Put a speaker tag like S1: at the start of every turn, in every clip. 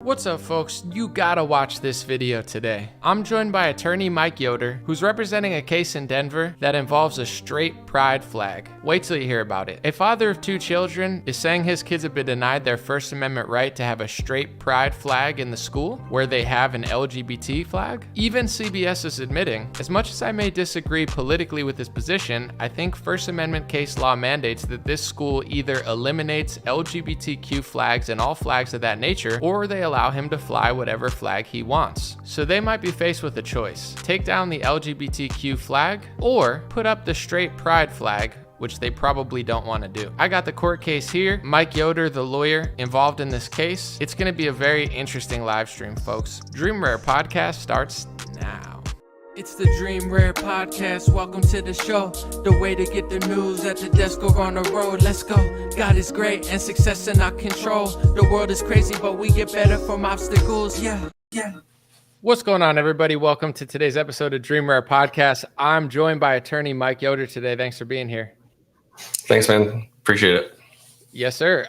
S1: What's up, folks? You gotta watch this video today. I'm joined by attorney Mike Yoder, who's representing a case in Denver that involves a straight pride flag. Wait till you hear about it. A father of 2 children is saying his kids have been denied their First Amendment right to have a straight pride flag in the school where they have an LGBT flag. Even CBS is admitting, as much as I may disagree politically with his position, I think First Amendment case law mandates that this school either eliminates LGBTQ flags and all flags of that nature, or they allow him to fly whatever flag he wants. So they might be faced with a choice: take down the LGBTQ flag or put up the straight pride flag, which they probably don't want to do. I got the court case here. Mike Yoder, the lawyer involved in this case. It's going to be a very interesting live stream, folks. Dream Rare Podcast starts now. It's the Dream Rare Podcast. Welcome to the show. The way to get the news at the desk or on the road. Let's go. God is great and success in our control. The world is crazy, but we get better from obstacles. Yeah. What's going on, everybody? Welcome to today's episode of Dream Rare Podcast. I'm joined by attorney Mike Yoder today. Thanks for being here.
S2: Thanks, man. Appreciate it.
S1: Yes, sir.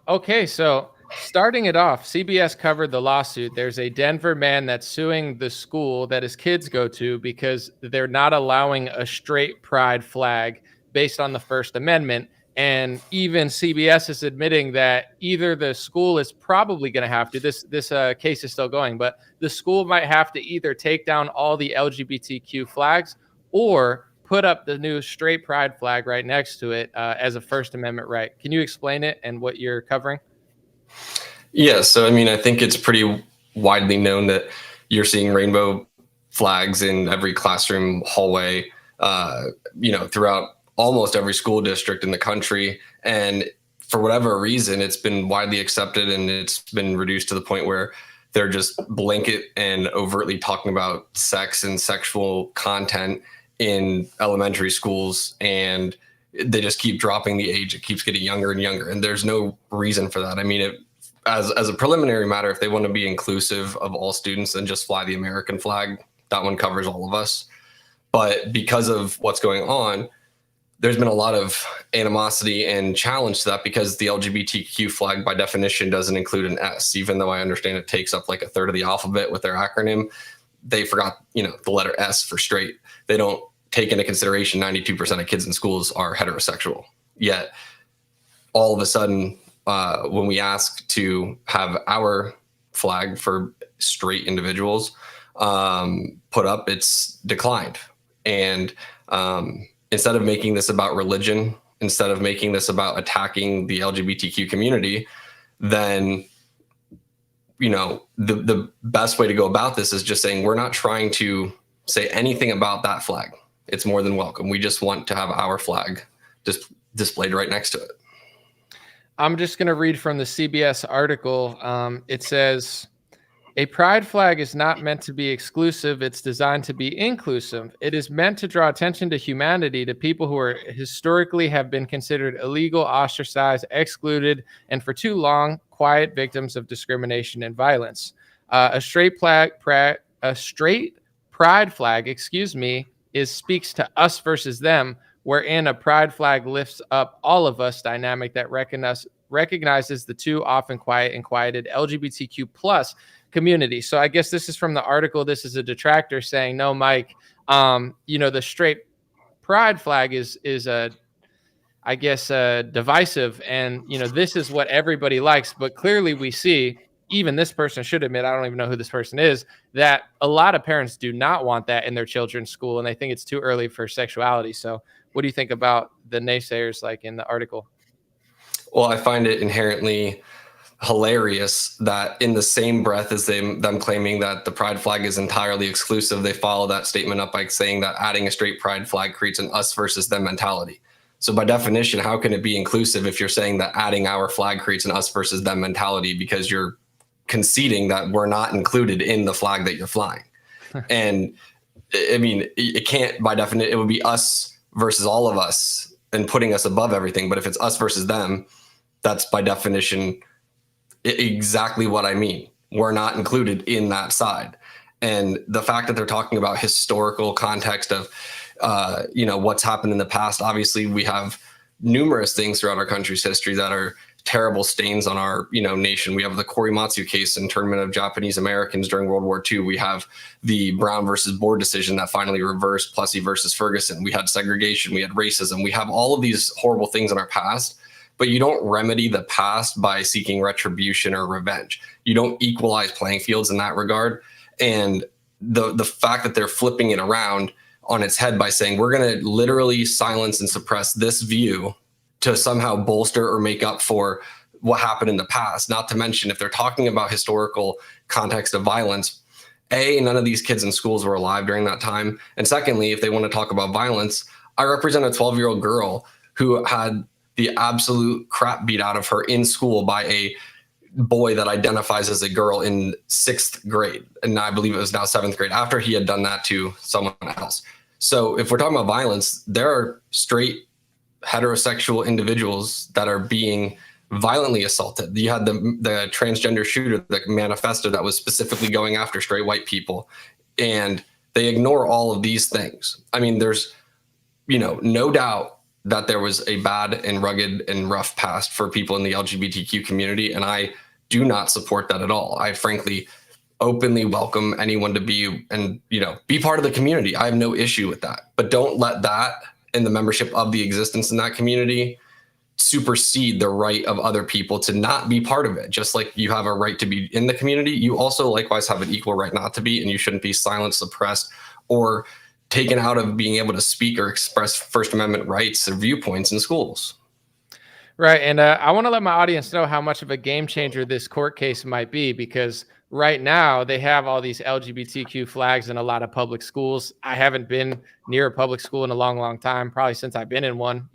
S1: Okay, so starting it off, CBS covered the lawsuit. There's a Denver man that's suing the school that his kids go to because they're not allowing a straight pride flag based on the First Amendment. And even CBS is admitting that either the school is probably going to have to, this case is still going, but the school might have to either take down all the LGBTQ flags or put up the new straight pride flag right next to it as a First Amendment right. Can you explain it and what you're covering?
S2: Yeah, so I think it's pretty widely known that you're seeing rainbow flags in every classroom hallway, throughout almost every school district in the country. And for whatever reason, it's been widely accepted and it's been reduced to the point where they're just blanket and overtly talking about sex and sexual content in elementary schools, and they just keep dropping the age. It keeps getting younger and younger, and there's no reason for that. As a preliminary matter, if they want to be inclusive of all students, then just fly the American flag. That one covers all of us. But because of what's going on, there's been a lot of animosity and challenge to that, because the LGBTQ flag by definition doesn't include an S, even though I understand it takes up like a third of the alphabet with their acronym. They forgot, the letter S for straight. They don't take into consideration 92% of kids in schools are heterosexual. Yet all of a sudden, when we ask to have our flag for straight individuals put up, it's declined. And instead of making this about religion, instead of making this about attacking the LGBTQ community, then the best way to go about this is just saying, we're not trying to say anything about that flag. It's more than welcome. We just want to have our flag just displayed right next to it.
S1: I'm just going to read from the CBS article. It says, a pride flag is not meant to be exclusive. It's designed to be inclusive. It is meant to draw attention to humanity, to people who are historically have been considered illegal, ostracized, excluded, and for too long, quiet victims of discrimination and violence. A straight pride flag, speaks to us versus them, wherein a pride flag lifts up all of us dynamic that recognizes the too often quiet and quieted LGBTQ plus community. So I guess this is from the article. This is a detractor saying, no, Mike, the straight pride flag is divisive. And, this is what everybody likes. But clearly we see, even this person should admit, I don't even know who this person is, that a lot of parents do not want that in their children's school. And they think it's too early for sexuality. So what do you think about the naysayers like in the article?
S2: Well, I find it inherently hilarious that in the same breath as them claiming that the pride flag is entirely exclusive, they follow that statement up by saying that adding a straight pride flag creates an us versus them mentality. So by definition, how can it be inclusive if you're saying that adding our flag creates an us versus them mentality, because you're conceding that we're not included in the flag that you're flying? And it can't, by definition, it would be us versus all of us and putting us above everything. But if it's us versus them, that's by definition exactly what I mean. We're not included in that side. And the fact that they're talking about historical context of, what's happened in the past, obviously we have numerous things throughout our country's history that are terrible stains on our, nation. We have the Korematsu case, internment of Japanese Americans during World War II. We have the Brown versus Board decision that finally reversed Plessy versus Ferguson. We had segregation. We had racism. We have all of these horrible things in our past, but you don't remedy the past by seeking retribution or revenge. You don't equalize playing fields in that regard. And the fact that they're flipping it around on its head by saying we're going to literally silence and suppress this view to somehow bolster or make up for what happened in the past. Not to mention, if they're talking about historical context of violence, A, none of these kids in schools were alive during that time. And secondly, if they want to talk about violence, I represent a 12-year-old girl who had the absolute crap beat out of her in school by a boy that identifies as a girl in 6th grade. And I believe it was now 7th grade, after he had done that to someone else. So if we're talking about violence, there are straight heterosexual individuals that are being violently assaulted. You had the transgender shooter, the manifesto that was specifically going after straight white people, and they ignore all of these things. I mean, there's, no doubt that there was a bad and rugged and rough past for people in the LGBTQ community, and I do not support that at all. I frankly openly welcome anyone to be part of the community. I have no issue with that, but don't let that and the membership of the existence in that community supersede the right of other people to not be part of it. Just like you have a right to be in the community, you also likewise have an equal right not to be, and you shouldn't be silenced, suppressed, or taken out of being able to speak or express First Amendment rights or viewpoints in schools.
S1: Right. And I want to let my audience know how much of a game changer this court case might be, because right now they have all these LGBTQ flags in a lot of public schools. I haven't been near a public school in a long, long time, probably since I've been in one,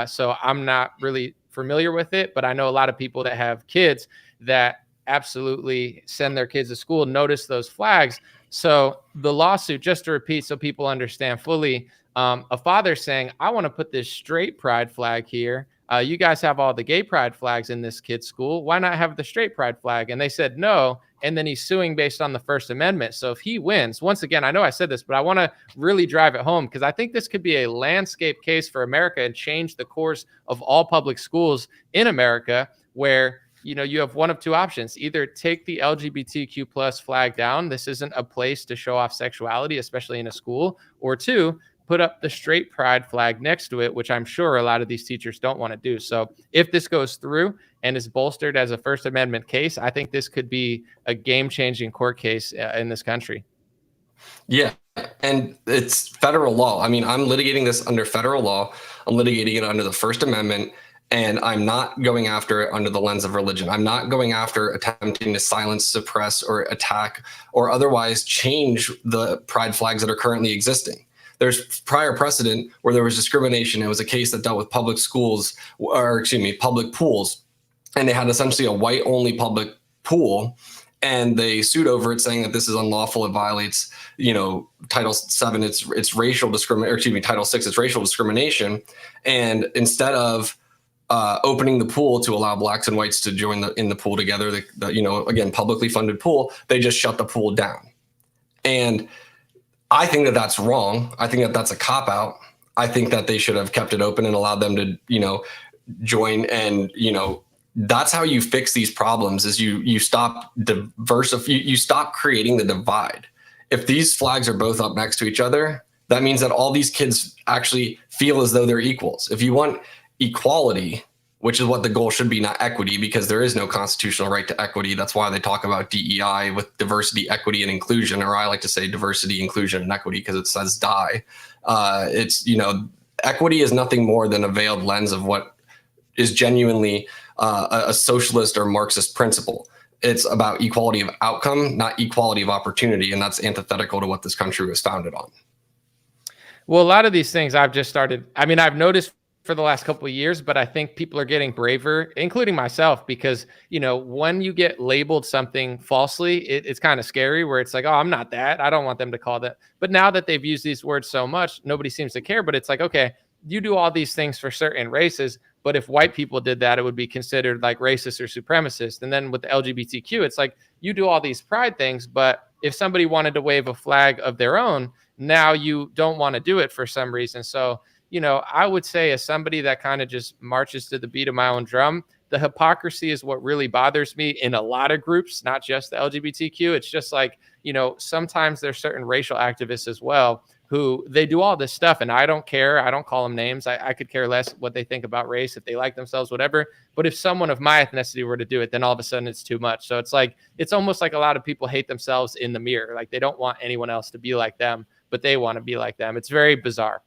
S1: so I'm not really familiar with it, but I know a lot of people that have kids that absolutely send their kids to school, notice those flags. So the lawsuit, just to repeat so people understand fully, a father saying, I want to put this straight pride flag here. You guys have all the gay pride flags in this kid's school. Why not have the straight pride flag? And they said no. And then he's suing based on the First Amendment. So if he wins, once again, I know I said this, but I want to really drive it home, because I think this could be a landscape case for America and change the course of all public schools in America, where you have one of two options. Either take the LGBTQ plus flag down. This isn't a place to show off sexuality, especially in a school. Or two, put up the straight pride flag next to it, which I'm sure a lot of these teachers don't want to do. So if this goes through and is bolstered as a First Amendment case, I think this could be a game-changing court case in this country.
S2: Yeah, and it's federal law. I mean, I'm litigating this under federal law. I'm litigating it under the First Amendment, and I'm not going after it under the lens of religion. I'm not going after attempting to silence, suppress, or attack, or otherwise change the pride flags that are currently existing. There's prior precedent where there was discrimination. It was a case that dealt with public schools, public pools, and they had essentially a white-only public pool, and they sued over it, saying that this is unlawful. It violates, Title VII. It's racial discrimination. Title VI. It's racial discrimination. And instead of opening the pool to allow blacks and whites to join in the pool together, again, publicly funded pool, they just shut the pool down. And I think that that's wrong. I think that that's a cop-out. I think that they should have kept it open and allowed them to, join. And, that's how you fix these problems, is you stop you stop creating the divide. If these flags are both up next to each other, that means that all these kids actually feel as though they're equals. If you want equality, which is what the goal should be, not equity, because there is no constitutional right to equity. That's why they talk about DEI with diversity, equity, and inclusion, or I like to say diversity, inclusion, and equity, because it says die. Equity is nothing more than a veiled lens of what is genuinely a socialist or Marxist principle. It's about equality of outcome, not equality of opportunity, and that's antithetical to what this country was founded on.
S1: Well, a lot of these things I've noticed for the last couple of years, but I think people are getting braver, including myself, because, when you get labeled something falsely, it's kind of scary, where it's like, oh, I'm not that. I don't want them to call that. But now that they've used these words so much, nobody seems to care. But it's like, okay, you do all these things for certain races, but if white people did that, it would be considered like racist or supremacist. And then with the LGBTQ, it's like, you do all these pride things, but if somebody wanted to wave a flag of their own, now you don't want to do it for some reason. So, I would say, as somebody that kind of just marches to the beat of my own drum, the hypocrisy is what really bothers me in a lot of groups, not just the LGBTQ. It's just like, sometimes there's certain racial activists as well who they do all this stuff, and I don't care. I don't call them names. I could care less what they think about race, if they like themselves, whatever. But if someone of my ethnicity were to do it, then all of a sudden it's too much. So it's like, it's almost like a lot of people hate themselves in the mirror. Like they don't want anyone else to be like them, but they want to be like them. It's very bizarre.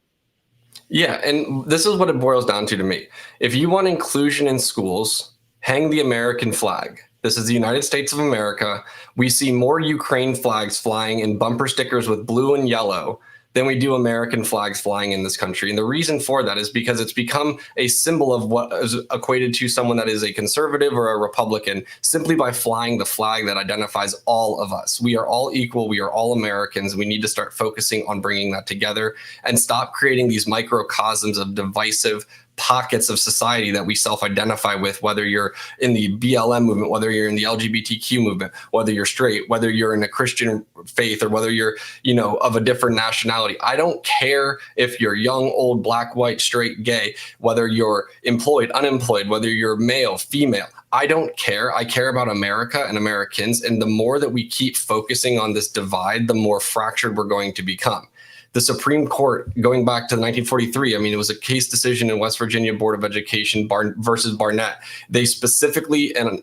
S2: Yeah, and this is what it boils down to me. If you want inclusion in schools, hang the American flag. This is the United States of America. We see more Ukraine flags flying in bumper stickers with blue and yellow than we do American flags flying in this country. And the reason for that is because it's become a symbol of what is equated to someone that is a conservative or a Republican simply by flying the flag that identifies all of us. We are all equal. We are all Americans. We need to start focusing on bringing that together and stop creating these microcosms of divisive pockets of society that we self-identify with, whether you're in the BLM movement, whether you're in the LGBTQ movement, whether you're straight, whether you're in a Christian faith, or whether you're, of a different nationality. I don't care if you're young, old, black, white, straight, gay, whether you're employed, unemployed, whether you're male, female. I don't care. I care about America and Americans. And the more that we keep focusing on this divide, the more fractured we're going to become. The Supreme Court, going back to 1943, it was a case decision in West Virginia Board of Education versus Barnett. They specifically and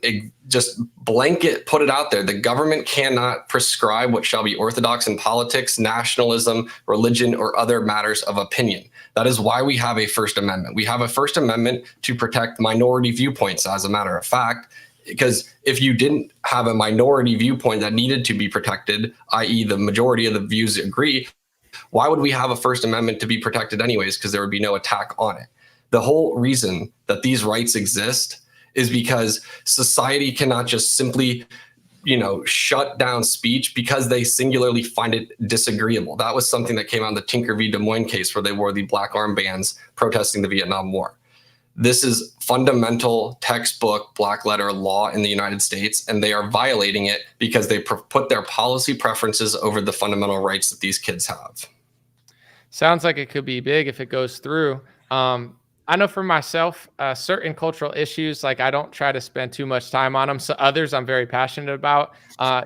S2: just blanket put it out there. The government cannot prescribe what shall be orthodox in politics, nationalism, religion, or other matters of opinion. That is why we have a First Amendment. We have a First Amendment to protect minority viewpoints, as a matter of fact. Because if you didn't have a minority viewpoint that needed to be protected, i.e. the majority of the views agree, why would we have a First Amendment to be protected anyways? Because there would be no attack on it. The whole reason that these rights exist is because society cannot just simply, shut down speech because they singularly find it disagreeable. That was something that came out in the Tinker v. Des Moines case, where they wore the black armbands protesting the Vietnam War. This is fundamental textbook black letter law in the United States, and they are violating it because they put their policy preferences over the fundamental rights that these kids have.
S1: Sounds like it could be big if it goes through. I know for myself, certain cultural issues, like I don't try to spend too much time on them. So others I'm very passionate about.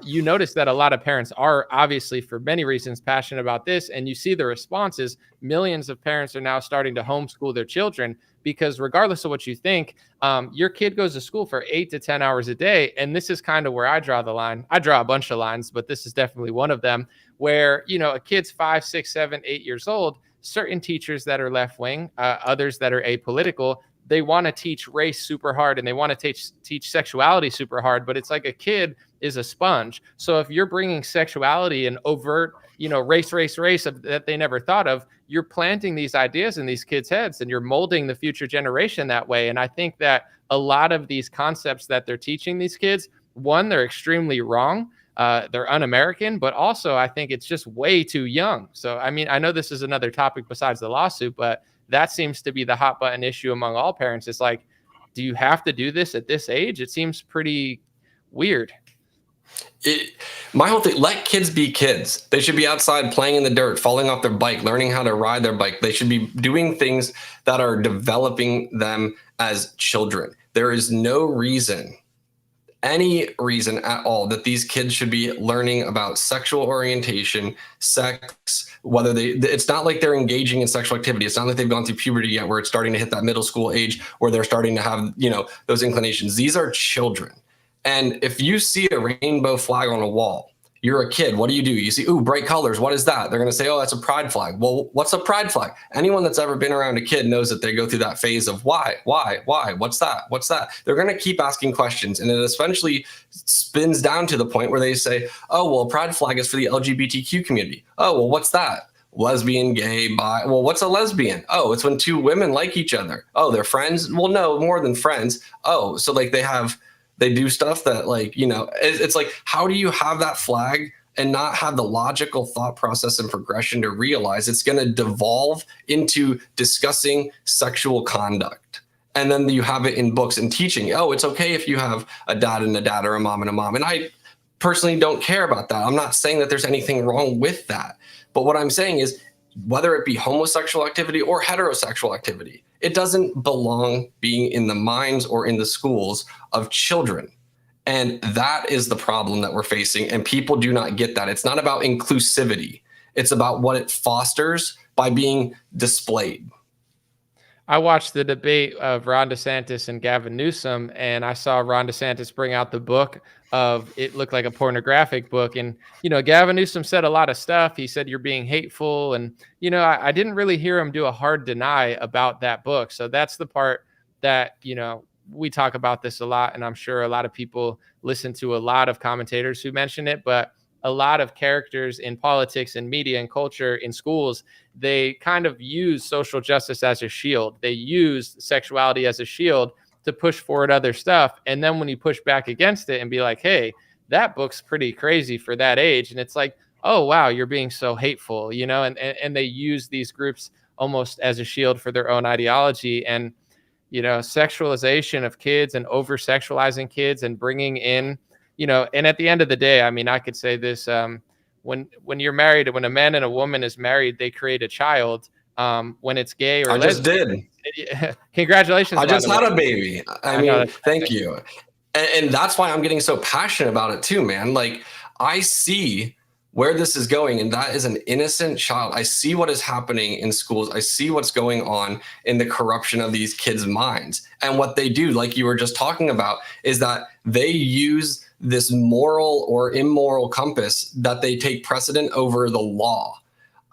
S1: You notice that a lot of parents are obviously, for many reasons, passionate about this. And you see the responses. Millions of parents are now starting to homeschool their children because regardless of what you think, your kid goes to school for 8 to 10 hours a day. And this is kind of where I draw the line. I draw a bunch of lines, but this is definitely one of them where, a kid's 5, 6, 7, 8 years old. Certain teachers that are left wing, others that are apolitical, they want to teach race super hard and they want to teach sexuality super hard. But it's like a kid is a sponge. So if you're bringing sexuality and overt, race that they never thought of, you're planting these ideas in these kids' heads and you're molding the future generation that way. And I think that a lot of these concepts that they're teaching these kids, one, they're extremely wrong. They're un-American, but also I think it's just way too young. So, I know this is another topic besides the lawsuit, but that seems to be the hot button issue among all parents. It's like, do you have to do this at this age? It seems pretty weird.
S2: My whole thing, let kids be kids. They should be outside playing in the dirt, falling off their bike, learning how to ride their bike. They should be doing things that are developing them as children. There is no reason, any reason at all, that these kids should be learning about sexual orientation, sex, it's not like they're engaging in sexual activity. It's not like they've gone through puberty yet, where it's starting to hit that middle school age where they're starting to have, those inclinations. These are children. And if you see a rainbow flag on a wall, you're a kid. What do? You see, ooh, bright colors. What is that? They're going to say, oh, that's a pride flag. Well, what's a pride flag? Anyone that's ever been around a kid knows that they go through that phase of why? What's that? They're going to keep asking questions. And it eventually spins down to the point where they say, oh, well, a pride flag is for the LGBTQ community. Oh, well, what's that? Lesbian, gay, bi. Well, what's a lesbian? Oh, it's when two women like each other. Oh, they're friends? Well, no, more than friends. Oh, so like they do stuff that it's like, how do you have that flag and not have the logical thought process and progression to realize it's going to devolve into discussing sexual conduct? And then you have it in books and teaching. Oh, it's okay if you have a dad and a dad, or a mom and a mom. And I personally don't care about that. I'm not saying that there's anything wrong with that. But what I'm saying is, whether it be homosexual activity or heterosexual activity, It doesn't belong being in the minds or in the schools of children. And that is the problem that we're facing. And people do not get that. It's not about inclusivity. It's about what it fosters by being displayed.
S1: I watched the debate of Ron DeSantis and Gavin Newsom, and I saw Ron DeSantis bring out the book of it looked like a pornographic book. And, Gavin Newsom said a lot of stuff. He said, you're being hateful. And, I didn't really hear him do a hard deny about that book. So that's the part that, we talk about this a lot. And I'm sure a lot of people listen to a lot of commentators who mention it, but a lot of characters in politics and media and culture in schools, they kind of use social justice as a shield. They use sexuality as a shield to push forward other stuff. And then when you push back against it and be like, hey, that book's pretty crazy for that age. And it's like, oh, wow, you're being so hateful, and they use these groups almost as a shield for their own ideology. And, sexualization of kids and over sexualizing kids and bringing in, and at the end of the day, I mean, I could say this, when you're married, when a man and a woman is married, they create a child. When it's gay or
S2: I just did.
S1: Congratulations.
S2: I just had a baby. I mean, thank you. And that's why I'm getting so passionate about it too, man. Like, I see where this is going, and that is an innocent child. I see what is happening in schools. I see what's going on in the corruption of these kids' minds. And what they do, like you were just talking about, is that they use this moral or immoral compass that they take precedent over the law.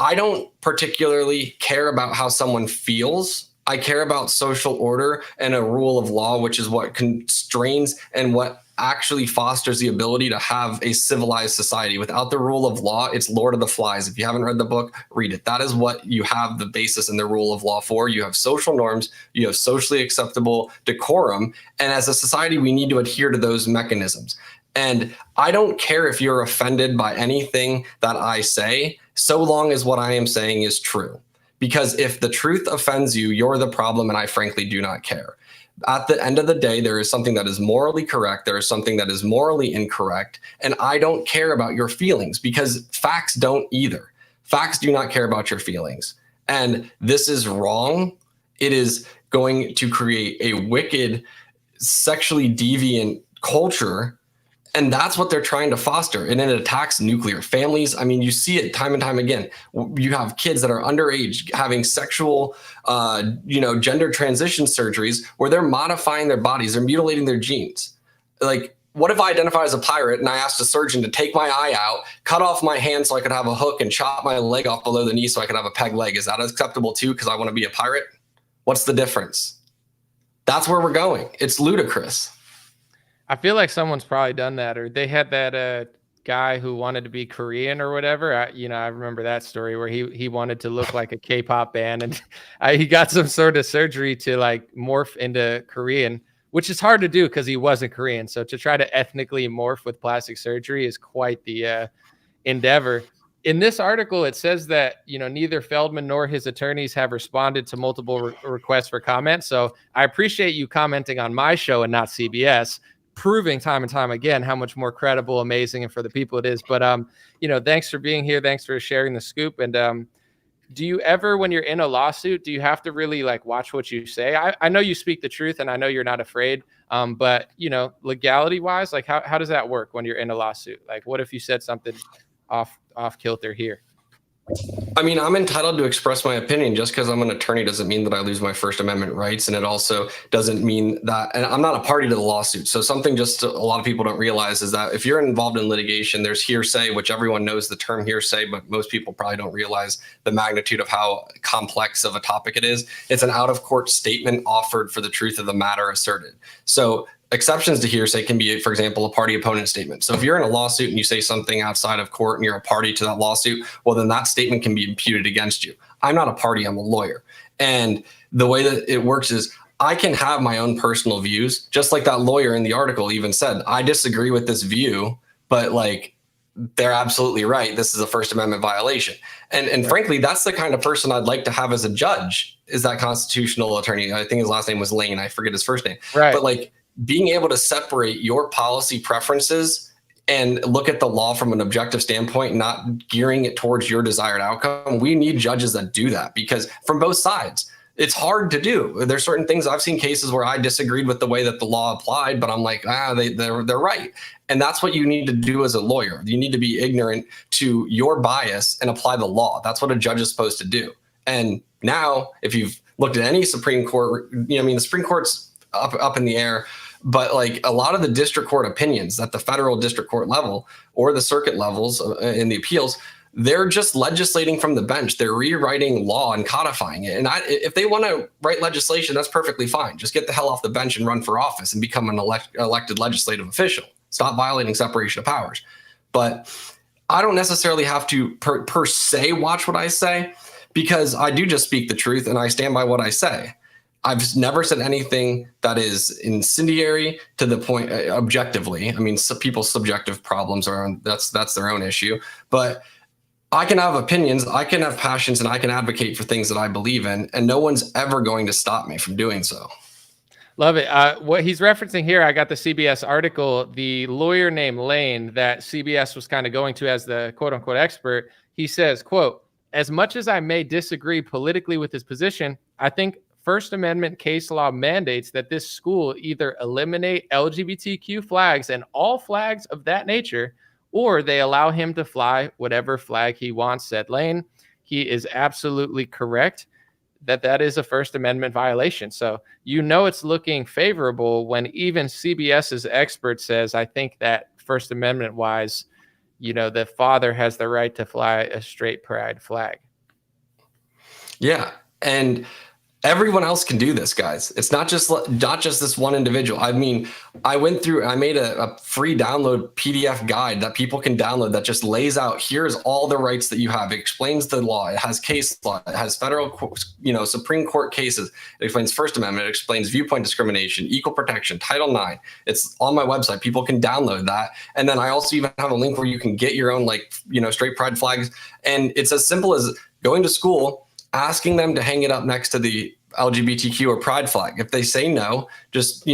S2: I don't particularly care about how someone feels. I care about social order and a rule of law, which is what constrains and what actually fosters the ability to have a civilized society. Without the rule of law, it's Lord of the Flies. If you haven't read the book, read it. That is what you have the basis in the rule of law for. You have social norms, you have socially acceptable decorum, and as a society, we need to adhere to those mechanisms. And I don't care if you're offended by anything that I say, so long as what I am saying is true. Because if the truth offends you, you're the problem, and I frankly do not care. At the end of the day, there is something that is morally correct. There is something that is morally incorrect. And I don't care about your feelings, because facts don't either. Facts do not care about your feelings. And this is wrong. It is going to create a wicked, sexually deviant culture. And that's what they're trying to foster. And it attacks nuclear families. I mean, you see it time and time again. You have kids that are underage having sexual, gender transition surgeries where they're modifying their bodies. They're mutilating their genes. Like, what if I identify as a pirate and I asked a surgeon to take my eye out, cut off my hand so I could have a hook, and chop my leg off below the knee so I could have a peg leg? Is that acceptable too, because I want to be a pirate? What's the difference? That's where we're going. It's ludicrous.
S1: I feel like someone's probably done that, or they had that guy who wanted to be Korean or whatever. I remember that story where he wanted to look like a K-pop band, and he got some sort of surgery to like morph into Korean, which is hard to do because he wasn't Korean. So to try to ethnically morph with plastic surgery is quite the endeavor. In this article, it says that, neither Feldman nor his attorneys have responded to multiple requests for comment. So I appreciate you commenting on my show and not CBS, proving time and time again how much more credible, amazing, and for the people it is. But thanks for being here. Thanks for sharing the scoop. And do you ever, when you're in a lawsuit, do you have to really like watch what you say? I know you speak the truth, and I know you're not afraid. But legality wise, like how does that work when you're in a lawsuit? Like, what if you said something off kilter here?
S2: I mean, I'm entitled to express my opinion. Just because I'm an attorney doesn't mean that I lose my First Amendment rights. And it also doesn't mean that, and I'm not a party to the lawsuit. So something just a lot of people don't realize is that if you're involved in litigation, there's hearsay, which everyone knows the term hearsay, but most people probably don't realize the magnitude of how complex of a topic it is. It's an out-of-court statement offered for the truth of the matter asserted. So exceptions to hearsay can be, for example, a party opponent statement. So if you're in a lawsuit and you say something outside of court and you're a party to that lawsuit, well, then that statement can be imputed against you. I'm not a party, I'm a lawyer. And the way that it works is I can have my own personal views, just like that lawyer in the article even said, I disagree with this view, but like, they're absolutely right. This is a First Amendment violation. And right. Frankly, that's the kind of person I'd like to have as a judge, is that constitutional attorney. I think his last name was Lane. I forget his first name. Right. But like, being able to separate your policy preferences and look at the law from an objective standpoint, not gearing it towards your desired outcome. We need judges that do that, because from both sides, it's hard to do. There's certain things, I've seen cases where I disagreed with the way that the law applied, but I'm like, they're right. And that's what you need to do as a lawyer. You need to be ignorant to your bias and apply the law. That's what a judge is supposed to do. And now, if you've looked at any Supreme Court, the Supreme Court's up in the air, but like a lot of the district court opinions at the federal district court level or the circuit levels in the appeals, they're just legislating from the bench. They're rewriting law and codifying it. And if they want to write legislation, that's perfectly fine. Just get the hell off the bench and run for office and become an elected legislative official. Stop violating separation of powers. But I don't necessarily have to per se watch what I say, because I do just speak the truth and I stand by what I say. I've never said anything that is incendiary to the point objectively. I mean, some people's subjective problems that's their own issue, but I can have opinions, I can have passions, and I can advocate for things that I believe in, and no one's ever going to stop me from doing so.
S1: Love it. What he's referencing here, I got the CBS article, the lawyer named Lane that CBS was kind of going to as the quote unquote expert. He says, quote, "As much as I may disagree politically with his position, I think First Amendment case law mandates that this school either eliminate LGBTQ flags and all flags of that nature, or they allow him to fly whatever flag he wants," said Lane. He is absolutely correct that is a First Amendment violation. So it's looking favorable when even CBS's expert says, I think that First Amendment wise, the father has the right to fly a straight pride flag.
S2: Yeah. And everyone else can do this, guys. It's not just this one individual. I mean, I made a free download PDF guide that people can download that just lays out, here's all the rights that you have. It explains the law. It has case law. It has federal, Supreme Court cases. It explains First Amendment. It explains viewpoint discrimination, equal protection, Title IX. It's on my website. People can download that. And then I also even have a link where you can get your own, straight pride flags. And it's as simple as going to school, asking them to hang it up next to the LGBTQ or pride flag. If they say no, just,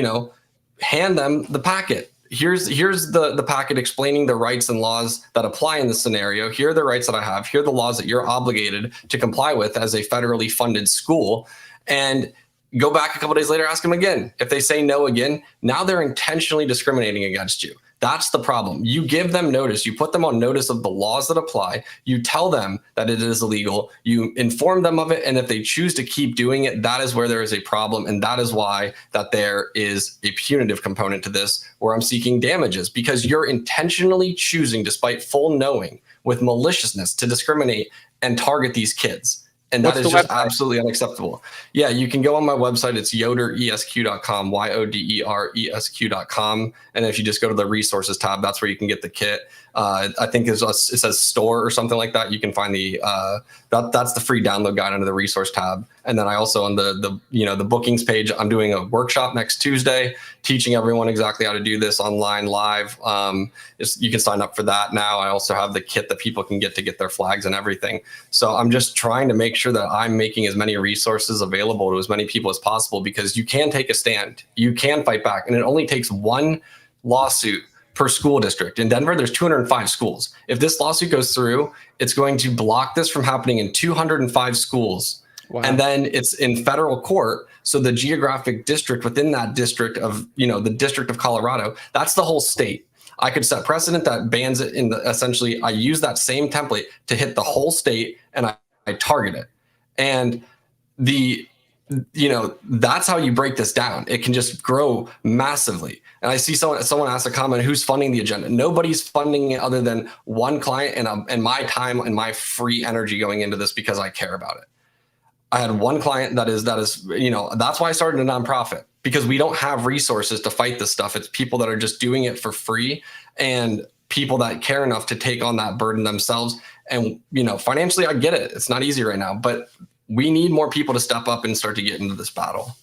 S2: hand them the packet. Here's the packet explaining the rights and laws that apply in this scenario. Here are the rights that I have. Here are the laws that you're obligated to comply with as a federally funded school. And go back a couple days later, ask them again. If they say no again, now they're intentionally discriminating against you. That's the problem. You give them notice. You put them on notice of the laws that apply. You tell them that it is illegal. You inform them of it. And if they choose to keep doing it, that is where there is a problem. And that is why that there is a punitive component to this, where I'm seeking damages, because you're intentionally choosing, despite full knowing, with maliciousness, to discriminate and target these kids. And that is just absolutely unacceptable. Yeah, you can go on my website. It's yoderesq.com, yoderesq.com. And if you just go to the resources tab, that's where you can get the kit. I think it says store or something like that. You can find that's the free download guide under the resource tab. And then I also on the bookings page, I'm doing a workshop next Tuesday, teaching everyone exactly how to do this online live. You can sign up for that now. I also have the kit that people can get their flags and everything. So I'm just trying to make sure that I'm making as many resources available to as many people as possible, because you can take a stand, you can fight back, and it only takes one lawsuit per school district. In Denver, there's 205 schools. If this lawsuit goes through, it's going to block this from happening in 205 schools. Wow. And then it's in federal court. So the geographic district within that district of, the District of Colorado, that's the whole state. I could set precedent that bans it essentially, I use that same template to hit the whole state, and I target it. And that's how you break this down. It can just grow massively. And I see someone asked a comment, who's funding the agenda? Nobody's funding it other than one client and my time and my free energy going into this, because I care about it. I had one client that is, that's why I started a nonprofit, because we don't have resources to fight this stuff. It's people that are just doing it for free, and people that care enough to take on that burden themselves. And, financially, I get it. It's not easy right now, but we need more people to step up and start to get into this battle.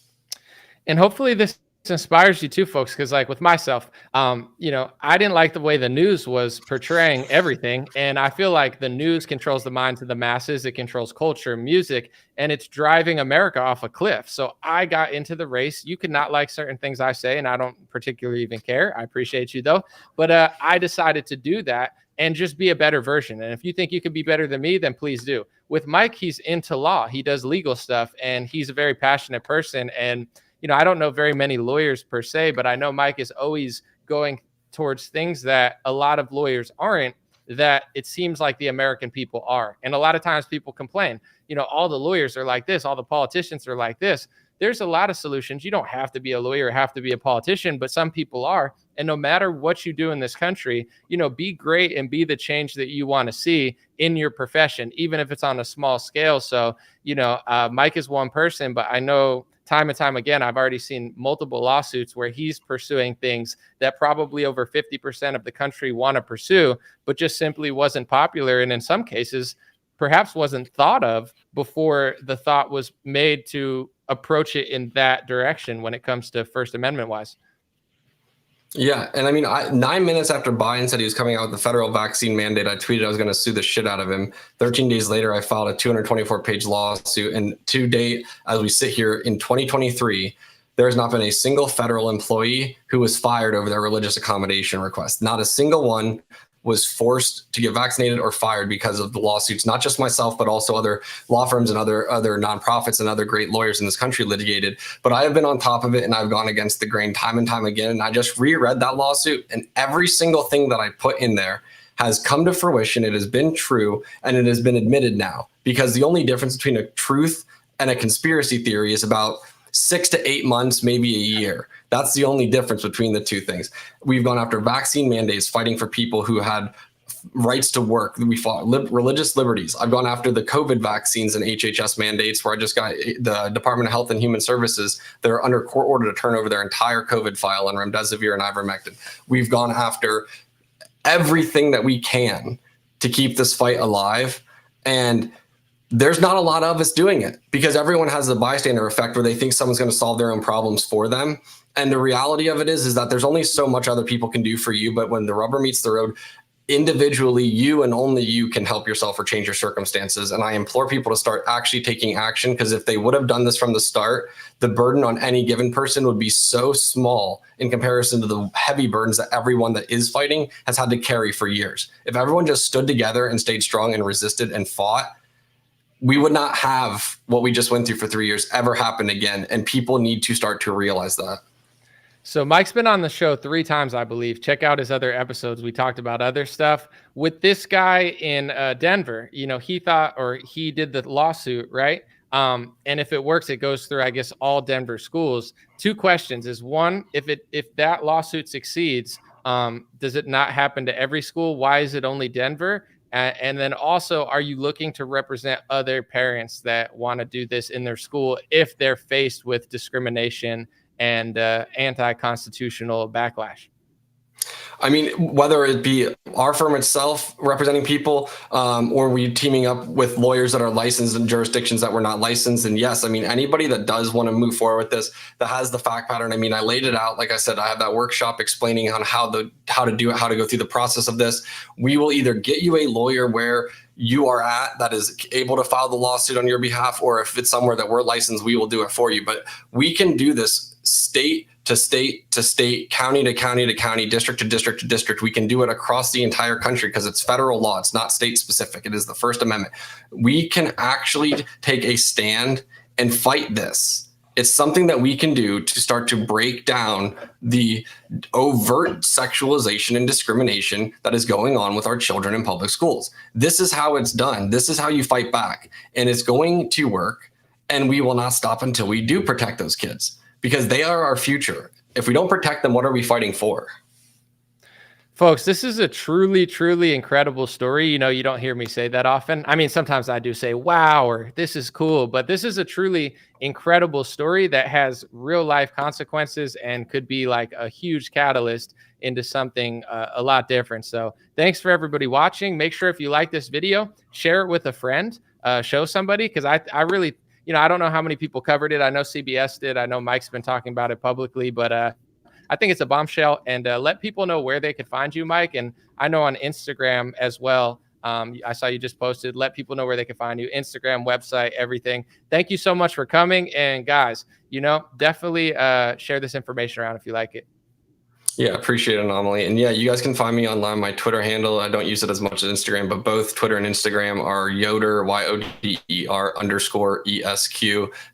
S1: And hopefully this inspires you too, folks, because with myself, I didn't like the way the news was portraying everything. And I feel like the news controls the minds of the masses. It controls culture, music, and it's driving America off a cliff. So I got into the race. You could not like certain things I say, and I don't particularly even care. I appreciate you though. But I decided to do that and just be a better version. And if you think you can be better than me, then please do. With Mike, he's into law. He does legal stuff, and he's a very passionate person. And, I don't know very many lawyers per se, but I know Mike is always going towards things that a lot of lawyers aren't, that it seems like the American people are. And a lot of times people complain, all the lawyers are like this, all the politicians are like this. There's a lot of solutions. You don't have to be a lawyer, have to be a politician, but some people are. And no matter what you do in this country, be great and be the change that you want to see in your profession, even if it's on a small scale. So, Mike is one person, but I know time and time again, I've already seen multiple lawsuits where he's pursuing things that probably over 50% of the country want to pursue, but just simply wasn't popular. And in some cases, perhaps wasn't thought of before the thought was made to approach it in that direction when it comes to First Amendment wise.
S2: Yeah. And I mean, 9 minutes after Biden said he was coming out with the federal vaccine mandate, I tweeted I was going to sue the shit out of him. 13 days later, I filed a 224-page lawsuit. And to date, as we sit here in 2023, there has not been a single federal employee who was fired over their religious accommodation request. Not a single one was forced to get vaccinated or fired because of the lawsuits. Not just myself, but also other law firms and other nonprofits and other great lawyers in this country litigated. But I have been on top of it, and I've gone against the grain time and time again. And I just reread that lawsuit, and every single thing that I put in there has come to fruition. It has been true, and it has been admitted now. Because the only difference between a truth and a conspiracy theory is about 6 to 8 months, maybe a year. That's the only difference between the two things. We've gone after vaccine mandates, fighting for people who had rights to work. We fought religious liberties. I've gone after the COVID vaccines and HHS mandates, where I just got the Department of Health and Human Services. They're under court order to turn over their entire COVID file on remdesivir and ivermectin. We've gone after everything that we can to keep this fight alive. And there's not a lot of us doing it because everyone has the bystander effect where they think someone's going to solve their own problems for them. And the reality of it is that there's only so much other people can do for you. But when the rubber meets the road, individually, you and only you can help yourself or change your circumstances. And I implore people to start actually taking action, because if they would have done this from the start, the burden on any given person would be so small in comparison to the heavy burdens that everyone that is fighting has had to carry for years. If everyone just stood together and stayed strong and resisted and fought, we would not have what we just went through for 3 years ever happen again. And people need to start to realize that.
S1: So Mike's been on the show 3 times, I believe. Check out his other episodes. We talked about other stuff. With this guy in Denver, he thought, or he did the lawsuit, right? And if it works, it goes through, I guess, all Denver schools. 2 questions is, one, if that lawsuit succeeds, does it not happen to every school? Why is it only Denver? And then also, are you looking to represent other parents that want to do this in their school if they're faced with discrimination and anti-constitutional backlash?
S2: I mean, whether it be our firm itself representing people, or we teaming up with lawyers that are licensed in jurisdictions that we're not licensed. And yes, I mean, anybody that does want to move forward with this, that has the fact pattern. I mean, I laid it out. Like I said, I have that workshop explaining on how to do it, how to go through the process of this. We will either get you a lawyer where you are at that is able to file the lawsuit on your behalf, or if it's somewhere that we're licensed, we will do it for you. But we can do this state to state to state, county to county to county, district to district to district. We can do it across the entire country because it's federal law. It's not state specific. It is the First Amendment. We can actually take a stand and fight this. It's something that we can do to start to break down the overt sexualization and discrimination that is going on with our children in public schools. This is how it's done. This is how you fight back. And it's going to work. And we will not stop until we do protect those kids, because they are our future. If we don't protect them, what are we fighting for?
S1: Folks, this is a truly, truly incredible story. You don't hear me say that often. I mean, sometimes I do say, wow, or this is cool, but this is a truly incredible story that has real life consequences and could be like a huge catalyst into something a lot different. So thanks for everybody watching. Make sure if you like this video, share it with a friend, show somebody, because I really, I don't know how many people covered it. I know CBS did. I know Mike's been talking about it publicly, but I think it's a bombshell. And let people know where they could find you, Mike. And I know on Instagram as well. I saw you just posted. Let people know where they can find you. Instagram, website, everything. Thank you so much for coming. And guys, definitely share this information around if you like it.
S2: Yeah, appreciate it, Anomaly. And yeah, you guys can find me online. My Twitter handle, I don't use it as much as Instagram, but both Twitter and Instagram are Yoder, YODER_ESQ.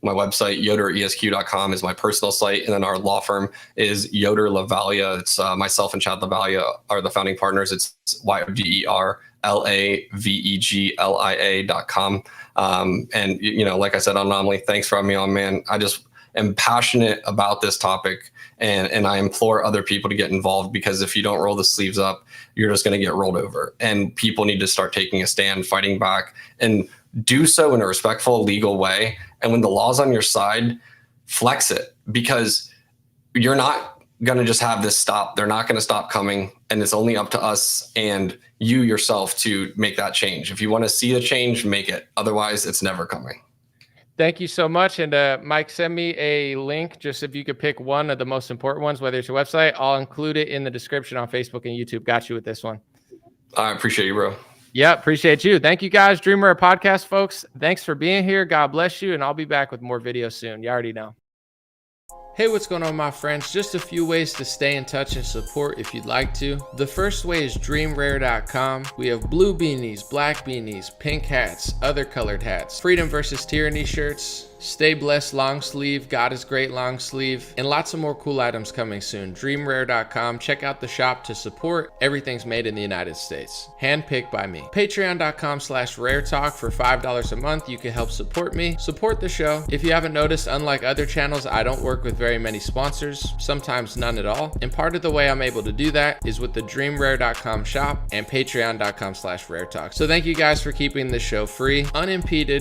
S2: My website, yoderesq.com, is my personal site. And then our law firm is Yoder LaValia. It's myself and Chad LaValia are the founding partners. It's YODER LAVEGLIA.com. And, like I said, Anomaly, thanks for having me on, man. I just am passionate about this topic. And I implore other people to get involved, because if you don't roll the sleeves up, you're just going to get rolled over. And people need to start taking a stand, fighting back, and do so in a respectful, legal way. And when the law's on your side, flex it, because you're not going to just have this stop. They're not going to stop coming. And it's only up to us and you yourself to make that change. If you want to see the change, make it. Otherwise, it's never coming.
S1: Thank you so much. And Mike, send me a link, just if you could pick one of the most important ones, whether it's your website. I'll include it in the description on Facebook and YouTube. Got you with this one.
S2: I appreciate you, bro.
S1: Yeah, appreciate you. Thank you, guys. Dreamer Podcast, folks. Thanks for being here. God bless you. And I'll be back with more videos soon. You already know. Hey, what's going on, my friends? Just a few ways to stay in touch and support if you'd like to. The first way is dreamrare.com. We have blue beanies, black beanies, pink hats, other colored hats, freedom versus tyranny shirts, stay blessed long sleeve, God is great long sleeve, and lots of more cool items coming soon. Dreamrare.com. Check out the shop to support. Everything's made in the United States. Handpicked by me. Patreon.com/raretalk. For $5 a month, you can help support me, support the show. If you haven't noticed, unlike other channels, I don't work with very many sponsors, sometimes none at all. And part of the way I'm able to do that is with the dreamrare.com shop and patreon.com/raretalk. So thank you guys for keeping this show free, unimpeded,